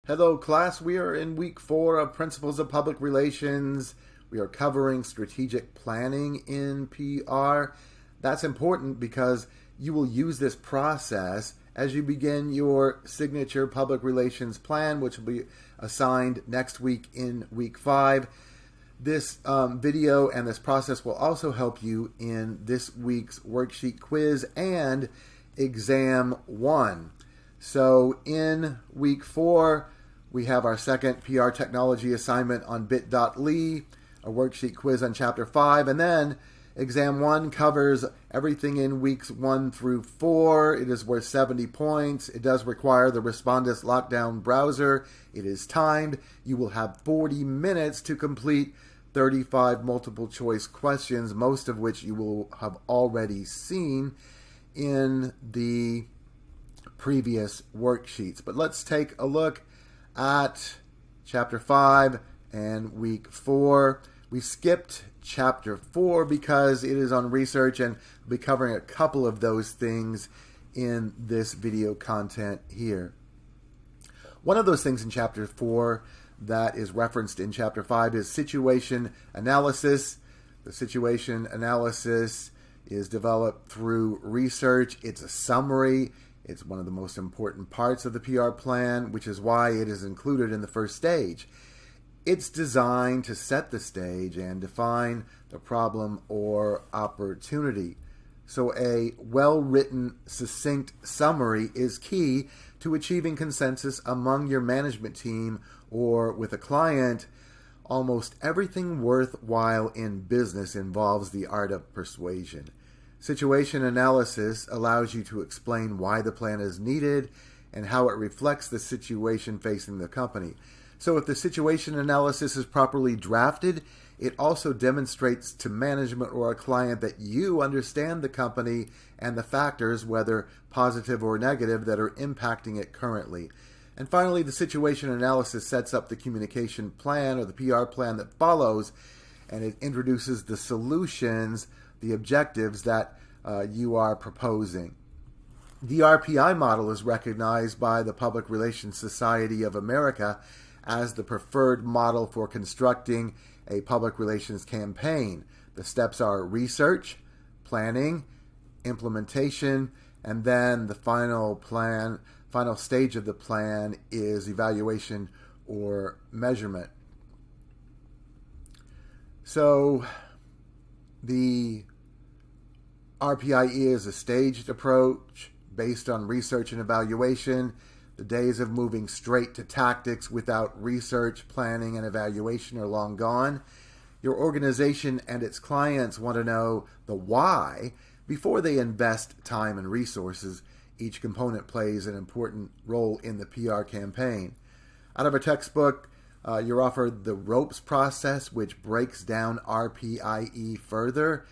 Hello, class. We are in week 4 of Principles of Public Relations. We are covering strategic planning in PR. That's important because you will use this process as you begin your signature public relations plan, which will be assigned next week in week 5. This video and this process will also help you in this week's worksheet quiz and exam 1. So in week 4, we have our second PR technology assignment on bit.ly, a worksheet quiz on chapter 5, and then exam 1 covers everything in weeks 1 through 4. It is worth 70 points. It does require the Respondus Lockdown browser. It is timed. You will have 40 minutes to complete 35 multiple choice questions, most of which you will have already seen in the previous worksheets. But let's take a look at chapter 5 and week 4. We skipped chapter 4 because it is on research, and we'll be covering a couple of those things in this video content here. One of those things in chapter 4 that is referenced in chapter 5 is situation analysis. The situation analysis is developed through research. It's a summary. It's one of the most important parts of the PR plan, which is why it is included in the first stage. It's designed to set the stage and define the problem or opportunity. So a well-written, succinct summary is key to achieving consensus among your management team or with a client. Almost everything worthwhile in business involves the art of persuasion. Situation analysis allows you to explain why the plan is needed and how it reflects the situation facing the company. So if the situation analysis is properly drafted, it also demonstrates to management or a client that you understand the company and the factors, whether positive or negative, that are impacting it currently. And finally, the situation analysis sets up the communication plan or the PR plan that follows, and it introduces the solutions, the objectives that you are proposing. The RPI model is recognized by the Public Relations Society of America as the preferred model for constructing a public relations campaign. The steps are research, planning, implementation, and then the final stage of the plan is evaluation or measurement. So the RPI is a staged approach based on research and evaluation. The days of moving straight to tactics without research, planning, and evaluation are long gone. Your organization and its clients want to know the why before they invest time and resources. Each component plays an important role in the PR campaign. Out of a textbook, you're offered the ROPES process, which breaks down RPIE further.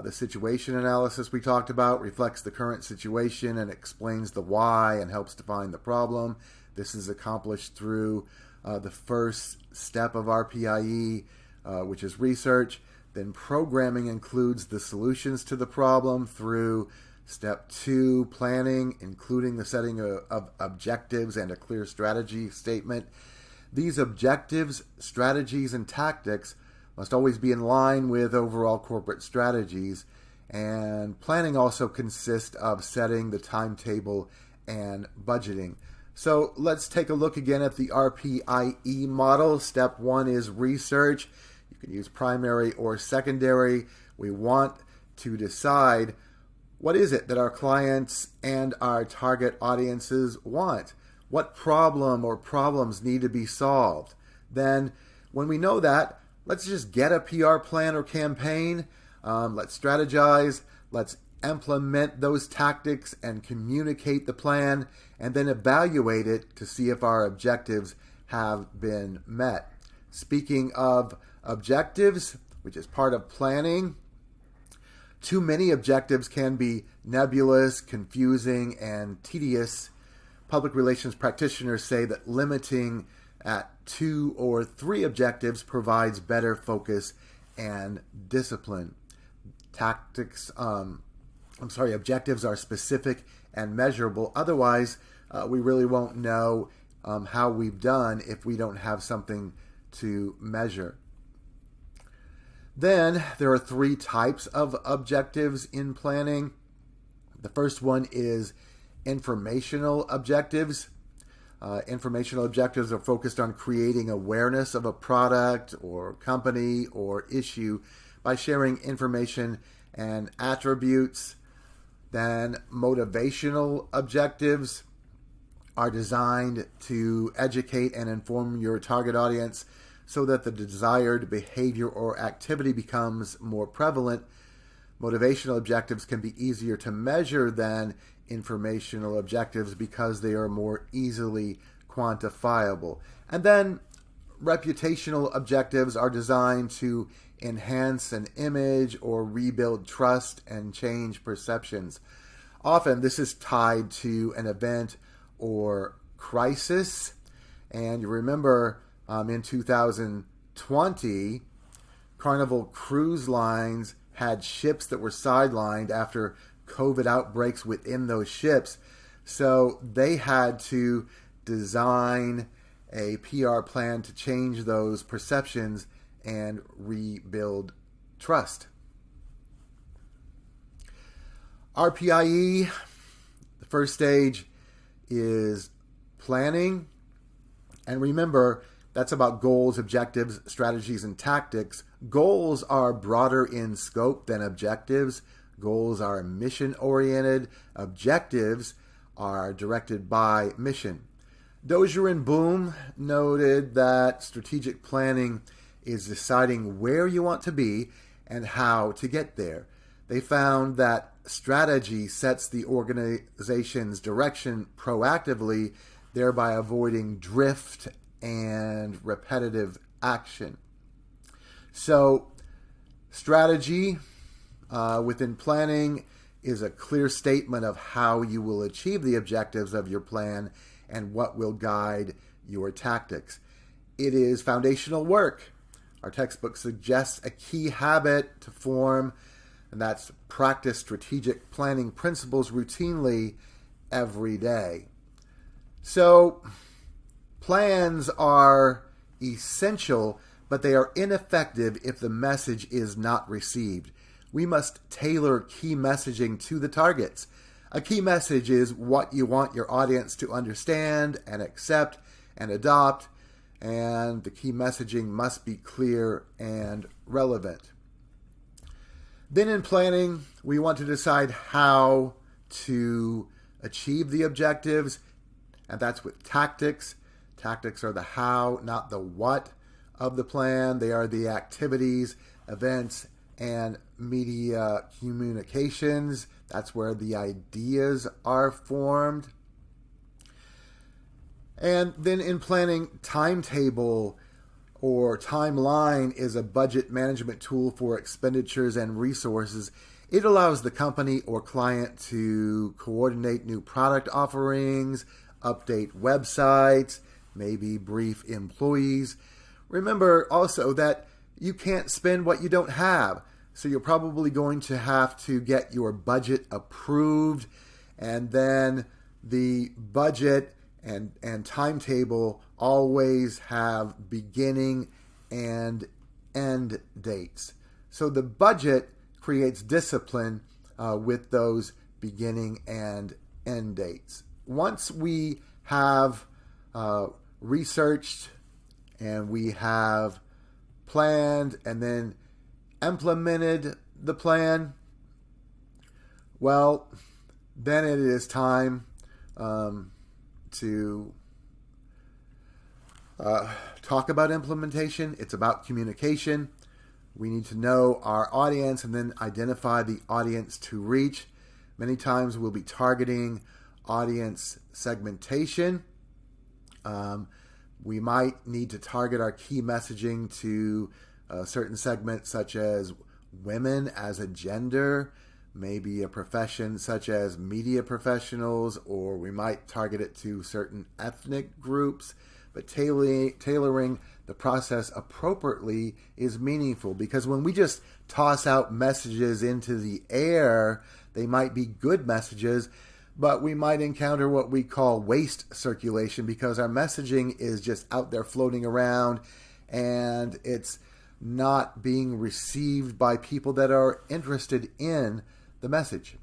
The situation analysis we talked about reflects the current situation and explains the why and helps define the problem. This is accomplished through the first step of RPIE, which is research. Then programming includes the solutions to the problem through step 2, planning, including the setting of objectives and a clear strategy statement. These objectives, strategies, and tactics must always be in line with overall corporate strategies, and planning also consists of setting the timetable and budgeting. So let's take a look again at the RPIE model. Step 1 is research. You can use primary or secondary. We want to decide what is it that our clients and our target audiences want. What problem or problems need to be solved? Then when we know that, let's just get a PR plan or campaign. Let's strategize. Let's implement those tactics and communicate the plan, and then evaluate it to see if our objectives have been met. Speaking of objectives, which is part of planning, too many objectives can be nebulous, confusing, and tedious. Public relations practitioners say that limiting at 2 or 3 objectives provides better focus and discipline. Objectives are specific and measurable. Otherwise, we really won't know how we've done if we don't have something to measure. Then there are 3 types of objectives in planning. The first one is informational objectives. Informational objectives are focused on creating awareness of a product or company or issue by sharing information and attributes. Then motivational objectives are designed to educate and inform your target audience so that the desired behavior or activity becomes more prevalent. Motivational objectives can be easier to measure than informational objectives because they are more easily quantifiable. And then reputational objectives are designed to enhance an image or rebuild trust and change perceptions. Often this is tied to an event or crisis. And you remember in 2020, Carnival Cruise Lines had ships that were sidelined after COVID outbreaks within those ships. So they had to design a PR plan to change those perceptions and rebuild trust. RPIE, the first stage is planning. And remember, that's about goals, objectives, strategies, and tactics. Goals are broader in scope than objectives. Goals are mission-oriented. Objectives are directed by mission. Dozier and Boom noted that strategic planning is deciding where you want to be and how to get there. They found that strategy sets the organization's direction proactively, thereby avoiding drift and repetitive action. So, strategy within planning is a clear statement of how you will achieve the objectives of your plan and what will guide your tactics. It is foundational work. Our textbook suggests a key habit to form, and that's practice strategic planning principles routinely every day. So, plans are essential, but they are ineffective if the message is not received. We must tailor key messaging to the targets. A key message is what you want your audience to understand and accept and adopt, and the key messaging must be clear and relevant. Then in planning, we want to decide how to achieve the objectives, and that's with tactics. Tactics are the how, not the what of the plan. They are the activities, events, and media communications. That's where the ideas are formed. And then in planning, timetable or timeline is a budget management tool for expenditures and resources. It allows the company or client to coordinate new product offerings, update websites, maybe brief employees. Remember also that you can't spend what you don't have. So you're probably going to have to get your budget approved, and then the budget and timetable always have beginning and end dates. So the budget creates discipline with those beginning and end dates. Once we have researched and we have planned and then implemented the plan, well, then it is time to talk about implementation. It's about communication. We need to know our audience and then identify the audience to reach. Many times we'll be targeting audience segmentation. We might need to target our key messaging to certain segments such as women as a gender, maybe a profession such as media professionals, or we might target it to certain ethnic groups. But tailoring the process appropriately is meaningful, because when we just toss out messages into the air, they might be good messages, but we might encounter what we call waste circulation because our messaging is just out there floating around and it's not being received by people that are interested in the message.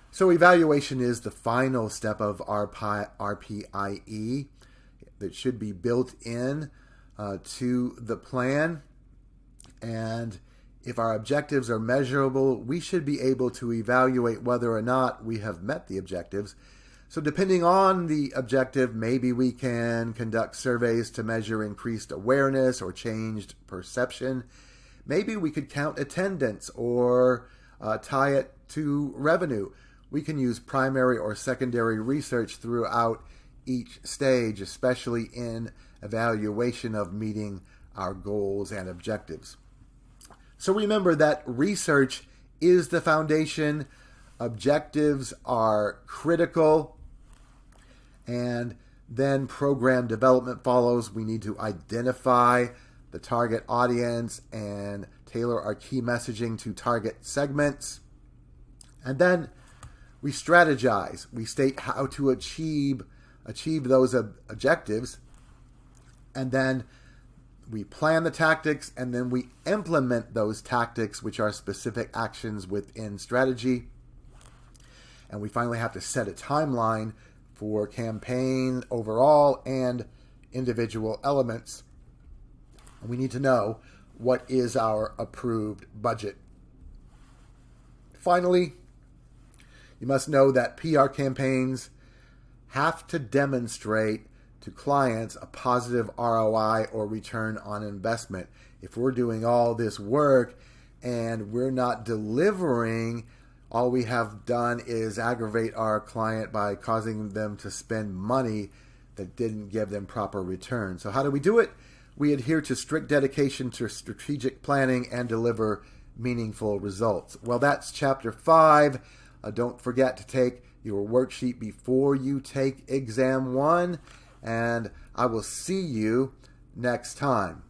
So evaluation is the final step of RPIE that should be built in to the plan. And if our objectives are measurable, we should be able to evaluate whether or not we have met the objectives. So depending on the objective, maybe we can conduct surveys to measure increased awareness or changed perception. Maybe we could count attendance or tie it to revenue. We can use primary or secondary research throughout each stage, especially in evaluation of meeting our goals and objectives. So remember that research is the foundation, objectives are critical, and then program development follows. We need to identify the target audience and tailor our key messaging to target segments. And then we strategize. We state how to achieve those objectives, and then we plan the tactics, and then we implement those tactics, which are specific actions within strategy. And we finally have to set a timeline for campaign overall and individual elements. And we need to know what is our approved budget. Finally, you must know that PR campaigns have to demonstrate to clients a positive ROI or return on investment. If we're doing all this work and we're not delivering, all we have done is aggravate our client by causing them to spend money that didn't give them proper return. So how do we do it? We adhere to strict dedication to strategic planning and deliver meaningful results. Well, that's chapter 5. Don't forget to take your worksheet before you take exam 1. And I will see you next time.